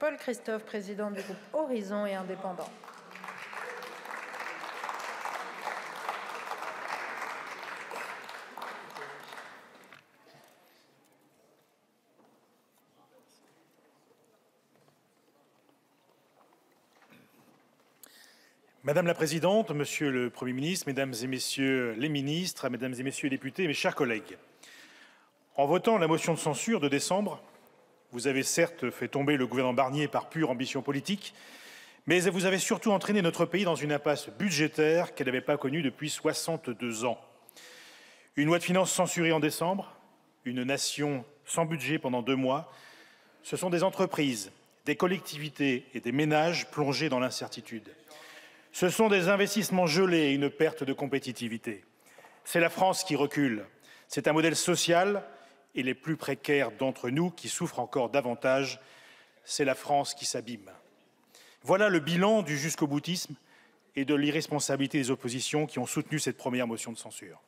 Paul Christophe, président du groupe Horizon et indépendant. Madame la Présidente, Monsieur le Premier ministre, Mesdames et Messieurs les ministres, Mesdames et Messieurs les députés, mes chers collègues, en votant la motion de censure de décembre, vous avez certes fait tomber le gouvernement Barnier par pure ambition politique, mais vous avez surtout entraîné notre pays dans une impasse budgétaire qu'elle n'avait pas connue depuis 62 ans. Une loi de finances censurée en décembre, une nation sans budget pendant 2 mois, ce sont des entreprises, des collectivités et des ménages plongés dans l'incertitude. Ce sont des investissements gelés et une perte de compétitivité. C'est la France qui recule. C'est un modèle social et les plus précaires d'entre nous qui souffrent encore davantage. C'est la France qui s'abîme. Voilà le bilan du jusqu'au-boutisme et de l'irresponsabilité des oppositions qui ont soutenu cette première motion de censure.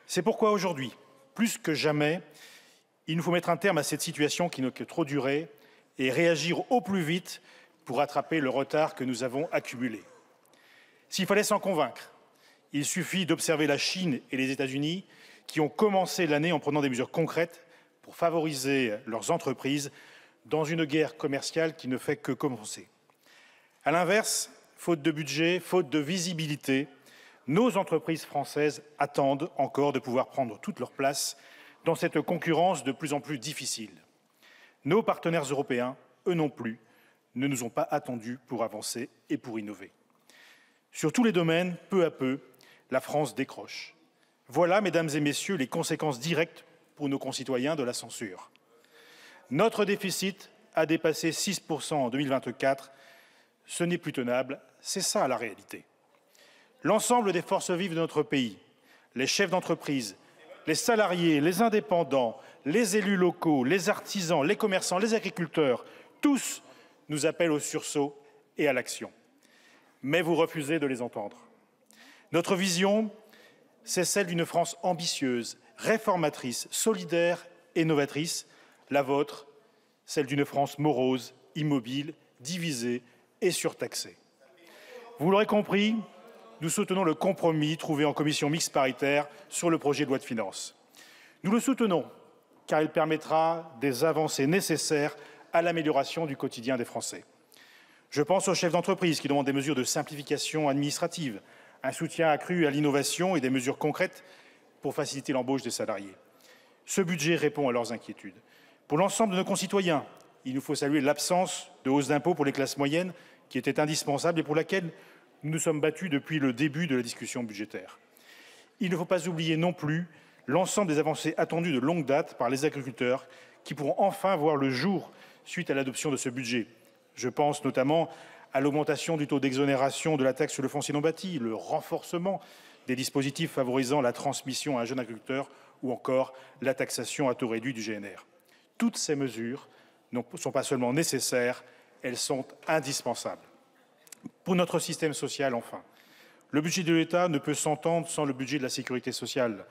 C'est pourquoi aujourd'hui, plus que jamais, il nous faut mettre un terme à cette situation qui ne peut trop durer et réagir au plus vite pour rattraper le retard que nous avons accumulé. S'il fallait s'en convaincre, il suffit d'observer la Chine et les États-Unis qui ont commencé l'année en prenant des mesures concrètes pour favoriser leurs entreprises dans une guerre commerciale qui ne fait que commencer. À l'inverse, faute de budget, faute de visibilité, nos entreprises françaises attendent encore de pouvoir prendre toute leur place dans cette concurrence de plus en plus difficile. Nos partenaires européens, eux non plus, ne nous ont pas attendus pour avancer et pour innover. Sur tous les domaines, peu à peu, la France décroche. Voilà, mesdames et messieurs, les conséquences directes pour nos concitoyens de la censure. Notre déficit a dépassé 6% en 2024. Ce n'est plus tenable, c'est ça la réalité. L'ensemble des forces vives de notre pays, les chefs d'entreprise, les salariés, les indépendants, les élus locaux, les artisans, les commerçants, les agriculteurs, tous nous appellent au sursaut et à l'action. Mais vous refusez de les entendre. Notre vision, c'est celle d'une France ambitieuse, réformatrice, solidaire et novatrice. La vôtre, celle d'une France morose, immobile, divisée et surtaxée. Vous l'aurez compris, nous soutenons le compromis trouvé en commission mixte paritaire sur le projet de loi de finances. Nous le soutenons car il permettra des avancées nécessaires à l'amélioration du quotidien des Français. Je pense aux chefs d'entreprise qui demandent des mesures de simplification administrative, un soutien accru à l'innovation et des mesures concrètes pour faciliter l'embauche des salariés. Ce budget répond à leurs inquiétudes. Pour l'ensemble de nos concitoyens, il nous faut saluer l'absence de hausse d'impôts pour les classes moyennes qui était indispensable et pour laquelle nous nous sommes battus depuis le début de la discussion budgétaire. Il ne faut pas oublier non plus l'ensemble des avancées attendues de longue date par les agriculteurs qui pourront enfin voir le jour suite à l'adoption de ce budget. Je pense notamment à l'augmentation du taux d'exonération de la taxe sur le foncier non bâti, le renforcement des dispositifs favorisant la transmission à un jeune agriculteur ou encore la taxation à taux réduit du GNR. Toutes ces mesures ne sont pas seulement nécessaires, elles sont indispensables. Pour notre système social, enfin, le budget de l'État ne peut s'entendre sans le budget de la sécurité sociale.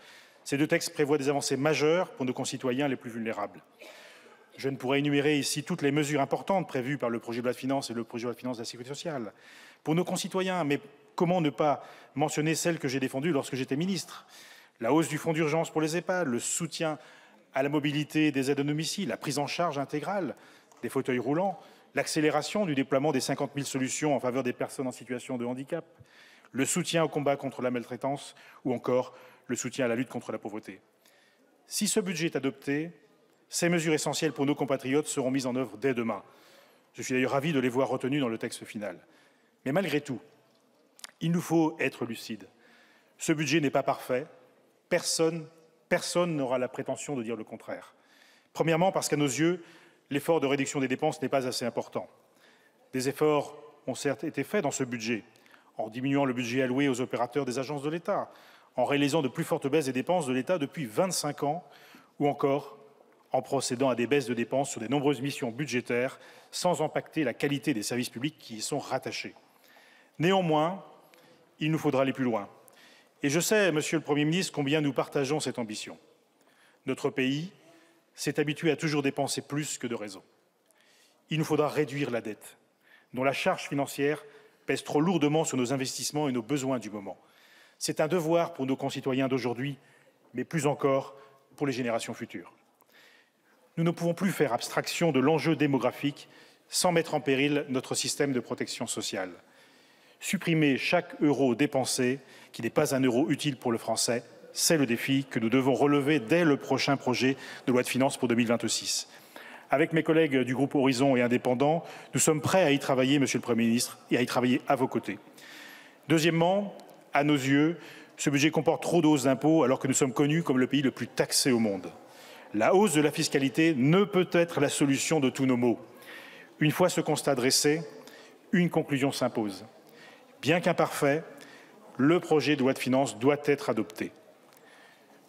Ces deux textes prévoient des avancées majeures pour nos concitoyens les plus vulnérables. Je ne pourrais énumérer ici toutes les mesures importantes prévues par le projet de loi de finances et le projet de loi de finances de la sécurité sociale pour nos concitoyens, mais comment ne pas mentionner celles que j'ai défendues lorsque j'étais ministre? La hausse du fonds d'urgence pour les EHPAD, le soutien à la mobilité des aides à domicile, la prise en charge intégrale des fauteuils roulants, l'accélération du déploiement des 50 000 solutions en faveur des personnes en situation de handicap, le soutien au combat contre la maltraitance ou encore le soutien à la lutte contre la pauvreté. Si ce budget est adopté, ces mesures essentielles pour nos compatriotes seront mises en œuvre dès demain. Je suis d'ailleurs ravi de les voir retenues dans le texte final. Mais malgré tout, il nous faut être lucides. Ce budget n'est pas parfait. Personne n'aura la prétention de dire le contraire. Premièrement, parce qu'à nos yeux, l'effort de réduction des dépenses n'est pas assez important. Des efforts ont certes été faits dans ce budget, en diminuant le budget alloué aux opérateurs des agences de l'État, en réalisant de plus fortes baisses des dépenses de l'État depuis 25 ans, ou encore en procédant à des baisses de dépenses sur de nombreuses missions budgétaires, sans impacter la qualité des services publics qui y sont rattachés. Néanmoins, il nous faudra aller plus loin. Et je sais, Monsieur le Premier ministre, combien nous partageons cette ambition. Notre pays s'est habitué à toujours dépenser plus que de raison. Il nous faudra réduire la dette, dont la charge financière pèse trop lourdement sur nos investissements et nos besoins du moment. C'est un devoir pour nos concitoyens d'aujourd'hui, mais plus encore pour les générations futures. Nous ne pouvons plus faire abstraction de l'enjeu démographique sans mettre en péril notre système de protection sociale. Supprimer chaque euro dépensé, qui n'est pas un euro utile pour le Français, c'est le défi que nous devons relever dès le prochain projet de loi de finances pour 2026. Avec mes collègues du groupe Horizon et Indépendants, nous sommes prêts à y travailler, Monsieur le Premier ministre, et à y travailler à vos côtés. Deuxièmement, à nos yeux, ce budget comporte trop de hausses d'impôts alors que nous sommes connus comme le pays le plus taxé au monde. La hausse de la fiscalité ne peut être la solution de tous nos maux. Une fois ce constat dressé, une conclusion s'impose. Bien qu'imparfait, le projet de loi de finances doit être adopté.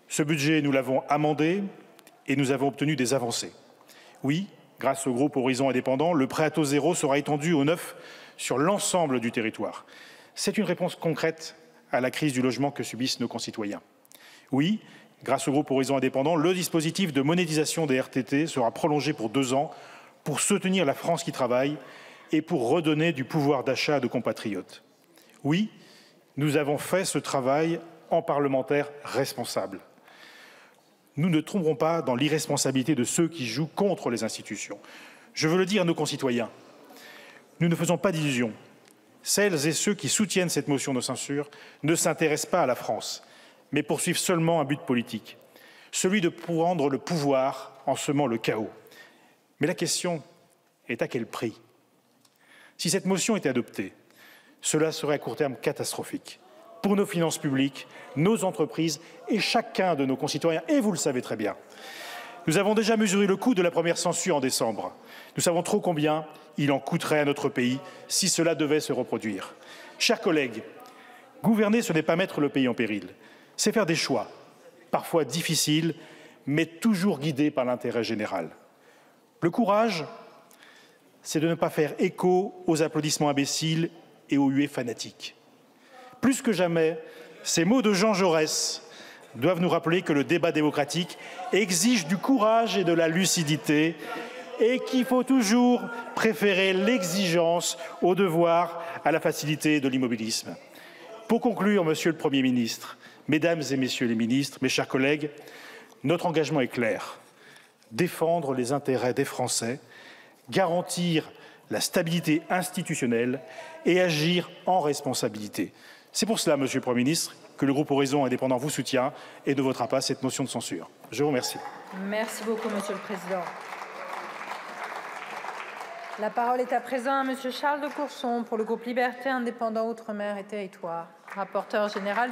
Ce budget, nous l'avons amendé et nous avons obtenu des avancées. Oui, grâce au groupe Horizon Indépendant, le prêt à taux zéro sera étendu au neuf sur l'ensemble du territoire. C'est une réponse concrète à la crise du logement que subissent nos concitoyens. Oui, grâce au groupe Horizon Indépendant, le dispositif de monétisation des RTT sera prolongé pour 2 ans pour soutenir la France qui travaille et pour redonner du pouvoir d'achat à nos compatriotes. Oui, nous avons fait ce travail en parlementaires responsables. Nous ne tomberons pas dans l'irresponsabilité de ceux qui jouent contre les institutions. Je veux le dire à nos concitoyens, nous ne faisons pas d'illusions. Celles et ceux qui soutiennent cette motion de censure ne s'intéressent pas à la France, mais poursuivent seulement un but politique, celui de prendre le pouvoir en semant le chaos. Mais la question est à quel prix? Si cette motion était adoptée, cela serait à court terme catastrophique pour nos finances publiques, nos entreprises et chacun de nos concitoyens, et vous le savez très bien. Nous avons déjà mesuré le coût de la première censure en décembre. Nous savons trop combien il en coûterait à notre pays si cela devait se reproduire. Chers collègues, gouverner, ce n'est pas mettre le pays en péril, c'est faire des choix, parfois difficiles, mais toujours guidés par l'intérêt général. Le courage, c'est de ne pas faire écho aux applaudissements imbéciles et aux huées fanatiques. Plus que jamais, ces mots de Jean Jaurès doivent nous rappeler que le débat démocratique exige du courage et de la lucidité et qu'il faut toujours préférer l'exigence au devoir, à la facilité de l'immobilisme. Pour conclure, Monsieur le Premier ministre, Mesdames et Messieurs les ministres, mes chers collègues, notre engagement est clair. Défendre les intérêts des Français, garantir la stabilité institutionnelle et agir en responsabilité. C'est pour cela, Monsieur le Premier ministre, que le groupe Horizon Indépendant vous soutient et ne votera pas cette motion de censure. Je vous remercie. Merci beaucoup, Monsieur le Président. La parole est à présent à Monsieur Charles de Courson pour le groupe Liberté, Indépendants, Outre-mer et Territoires, rapporteur général.